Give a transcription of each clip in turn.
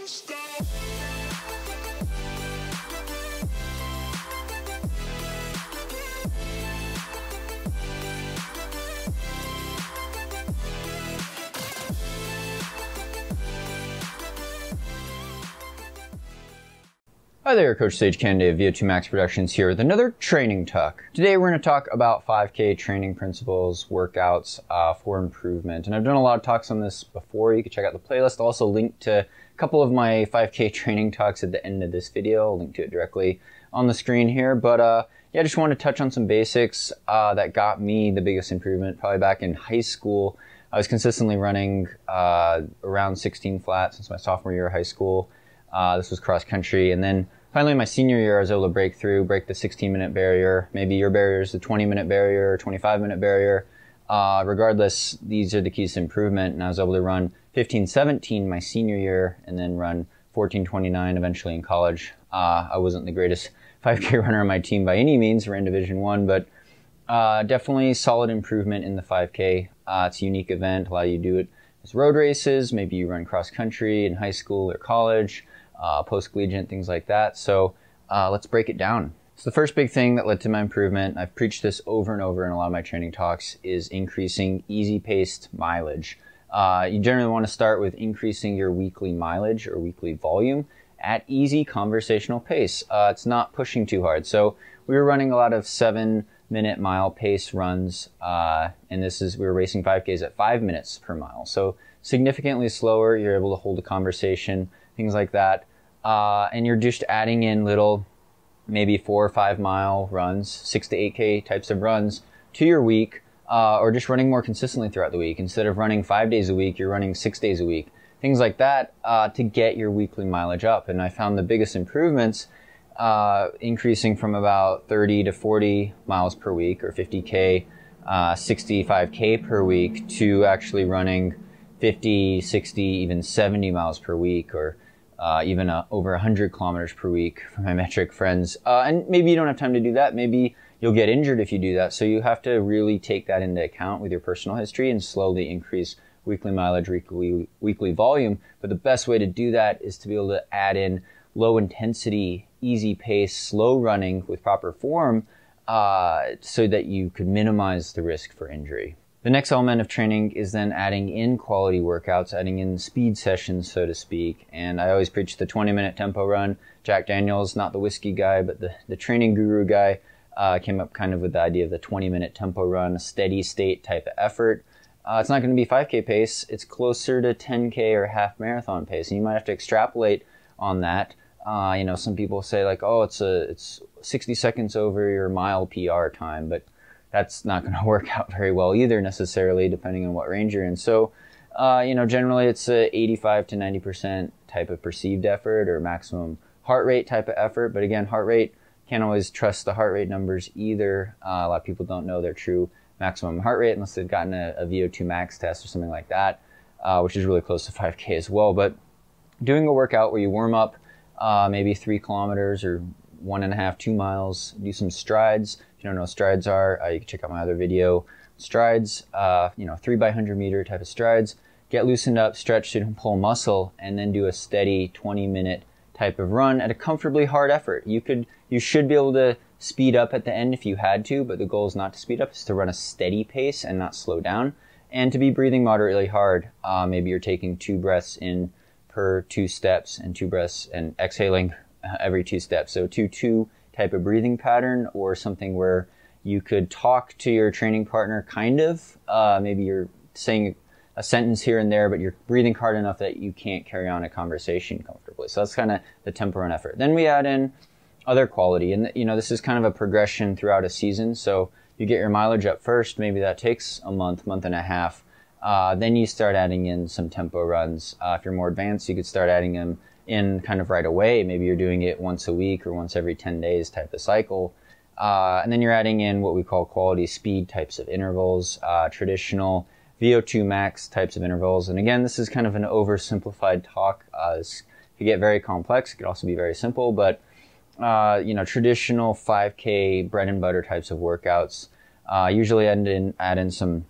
Hi there, Coach Sage Kennedy of VO2 Max Productions here with another training talk. Today we're going to talk about 5K training principles, workouts for improvement. And I've done a lot of talks on this before. You can check out the playlist. I'll also link to a couple of my 5K training talks at the end of this video. I'll link to it directly on the screen here. But yeah, I just want to touch on some basics that got me the biggest improvement. Probably back in high school, I was consistently running around 16 flat since my sophomore year of high school. This was cross country, and then finally my senior year I was able to break the 16-minute barrier. Maybe your barrier is the 20-minute barrier or 25-minute barrier. Regardless, these are the keys to improvement, and I was able to run 15:17 my senior year and then run 14:29 eventually in college. I wasn't the greatest 5K runner on my team by any means. We're in Division I, but definitely solid improvement in the 5K. It's a unique event. A lot of you do it as road races. Maybe you run cross country in high school or college. Post-collegiate, things like that. So let's break it down. So the first big thing that led to my improvement, I've preached this over and over in a lot of my training talks, is increasing easy-paced mileage. You generally want to start with increasing your weekly mileage or weekly volume at easy conversational pace. It's not pushing too hard. So we were running a lot of 7-minute mile pace runs, and we were racing 5Ks at 5 minutes per mile. So significantly slower, you're able to hold a conversation, things like that. And you're just adding in little, maybe 4 or 5 mile runs, 6 to 8K types of runs to your week, or just running more consistently throughout the week. Instead of running 5 days a week, you're running 6 days a week, things like that, to get your weekly mileage up. And I found the biggest improvements increasing from about 30 to 40 miles per week, or 50K, 65K per week, to actually running 50, 60, even 70 miles per week, or even over 100 kilometers per week for my metric friends. And maybe you don't have time to do that. Maybe you'll get injured if you do that. So you have to really take that into account with your personal history and slowly increase weekly mileage, weekly volume. But the best way to do that is to be able to add in low intensity, easy pace, slow running with proper form, so that you could minimize the risk for injury. The next element of training is then adding in quality workouts, adding in speed sessions, so to speak. And I always preach the 20-minute tempo run. Jack Daniels, not the whiskey guy, but the training guru guy, came up kind of with the idea of the 20-minute tempo run, a steady state type of effort. It's not going to be 5K pace. It's closer to 10K or half marathon pace. And you might have to extrapolate on that. Some people say like, oh, it's 60 seconds over your mile PR time, but that's not going to work out very well either necessarily, depending on what range you're in. So, generally it's a 85 to 90% type of perceived effort or maximum heart rate type of effort. But again, heart rate, can't always trust the heart rate numbers either. A lot of people don't know their true maximum heart rate unless they've gotten a VO2 max test or something like that, which is really close to 5K as well. But doing a workout where you warm up maybe 3 kilometers or 1.5, 2 miles, do some strides. If you don't know what strides are, you can check out my other video. Strides, 3 by 100 meter type of strides. Get loosened up, stretch so you don't pull muscle, and then do a steady 20-minute type of run at a comfortably hard effort. You should be able to speed up at the end if you had to, but the goal is not to speed up, it's to run a steady pace and not slow down, and to be breathing moderately hard. Maybe you're taking 2 breaths in per 2 steps and 2 breaths and exhaling every 2 steps. So 2-2 type of breathing pattern, or something where you could talk to your training partner kind of. Maybe you're saying a sentence here and there, but you're breathing hard enough that you can't carry on a conversation comfortably. So that's kind of the tempo run effort. Then we add in other quality, and this is kind of a progression throughout a season. So you get your mileage up first, maybe that takes a month and a half. Then you start adding in some tempo runs. If you're more advanced, you could start adding them in kind of right away. Maybe you're doing it once a week or once every 10 days type of cycle. And then you're adding in what we call quality speed types of intervals, traditional VO2 max types of intervals. And again, this is kind of an oversimplified talk. This could get very complex. It could also be very simple, but traditional 5K bread and butter types of workouts usually add in some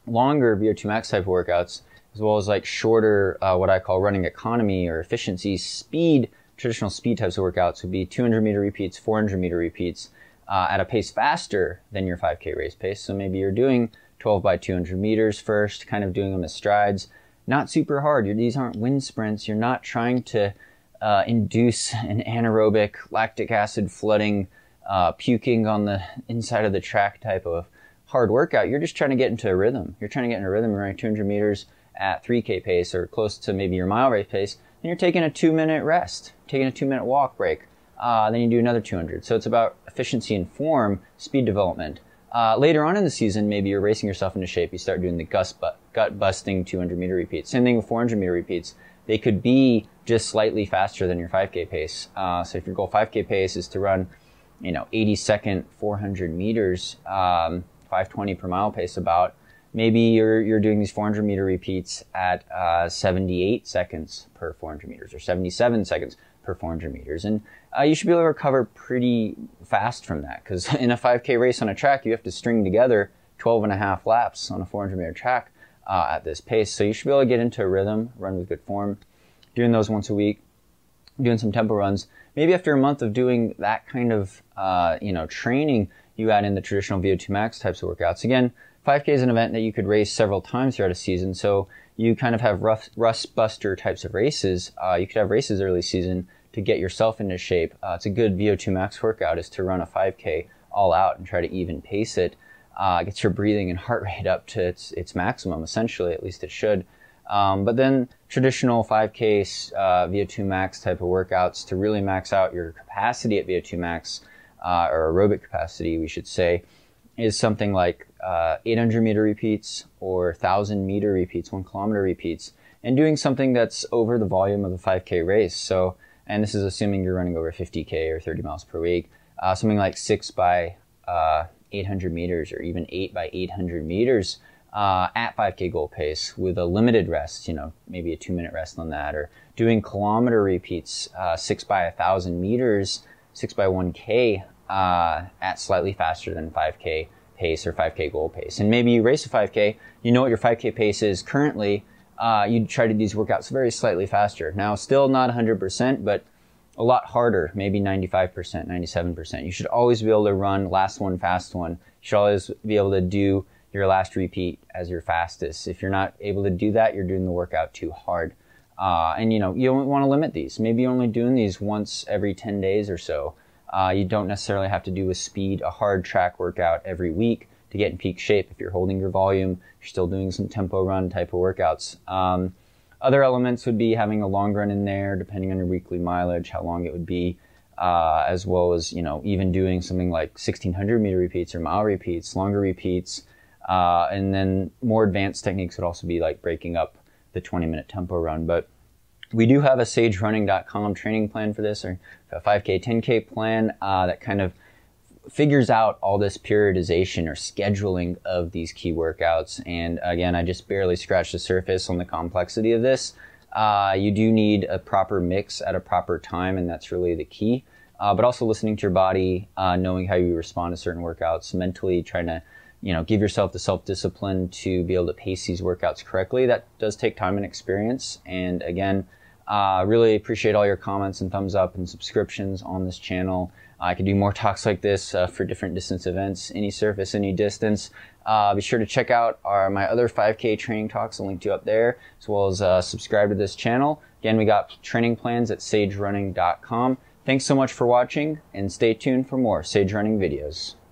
longer VO2 max type workouts as well as like shorter, what I call running economy or efficiency speed. Traditional speed types of workouts would be 200 meter repeats, 400 meter repeats at a pace faster than your 5K race pace. So maybe you're doing 12 by 200 meters first, kind of doing them as strides. Not super hard. These aren't wind sprints. You're not trying to induce an anaerobic lactic acid flooding, puking on the inside of the track type of hard workout. You're just trying to get into a rhythm. You're trying to get in a rhythm running 200 meters at 3K pace or close to maybe your mile race pace. And you're taking a 2-minute rest, taking a 2-minute walk break. Then you do another 200. So it's about efficiency and form, speed development. Later on in the season, maybe you're racing yourself into shape. You start doing the gut-busting 200-meter repeats. Same thing with 400-meter repeats. They could be just slightly faster than your 5K pace. So if your goal 5K pace is to run, 80-second 400 meters, 520 per mile pace about, maybe you're doing these 400-meter repeats at 78 seconds per 400 meters or 77 seconds per 400 meters. And you should be able to recover pretty fast from that, because in a 5K race on a track, you have to string together 12 and a half laps on a 400-meter track at this pace. So you should be able to get into a rhythm, run with good form, doing those once a week, doing some tempo runs. Maybe after a month of doing that kind of training, you add in the traditional VO2 max types of workouts. Again, 5K is an event that you could race several times throughout a season, so you kind of have rust buster types of races. You could have races early season to get yourself into shape. It's a good VO2 max workout is to run a 5K all out and try to even pace it. Gets your breathing and heart rate up to its maximum, essentially, at least it should. But then traditional 5K VO2 max type of workouts to really max out your capacity at VO2 max, or aerobic capacity, we should say, is something like 800 meter repeats or 1,000 meter repeats, 1 kilometer repeats, and doing something that's over the volume of a 5K race. So, and this is assuming you're running over 50K or 30 miles per week, something like 6 by 800 meters or even 8 by 800 meters at 5K goal pace with a limited rest, maybe a 2-minute rest on that, or doing kilometer repeats, 6 by 1,000 meters, 6 by 1K at slightly faster than 5K pace or 5K goal pace. And maybe you race a 5K, you know what your 5K pace is currently, you try to do these workouts very slightly faster. Now, still not 100%, but a lot harder, maybe 95%, 97%. You should always be able to run last one, fast one. You should always be able to do your last repeat as your fastest. If you're not able to do that, you're doing the workout too hard. And you don't want to limit these. Maybe you're only doing these once every 10 days or so. You don't necessarily have to do a hard track workout every week to get in peak shape. If you're holding your volume, you're still doing some tempo run type of workouts. Other elements would be having a long run in there, depending on your weekly mileage, how long it would be, as well as, even doing something like 1,600 meter repeats or mile repeats, longer repeats. And then more advanced techniques would also be like breaking up the 20-minute tempo run. But we do have a sagerunning.com training plan for this, or a 5K, 10K plan that kind of figures out all this periodization or scheduling of these key workouts. And again, I just barely scratched the surface on the complexity of this. You do need a proper mix at a proper time, and that's really the key. But also listening to your body, knowing how you respond to certain workouts, mentally trying to give yourself the self-discipline to be able to pace these workouts correctly. That does take time and experience. And again, really appreciate all your comments and thumbs up and subscriptions on this channel. I could do more talks like this for different distance events, any surface, any distance. Be sure to check out my other 5K training talks. I'll link to up there, as well as subscribe to this channel. Again, we got training plans at sagerunning.com. Thanks so much for watching, and stay tuned for more Sage Running videos.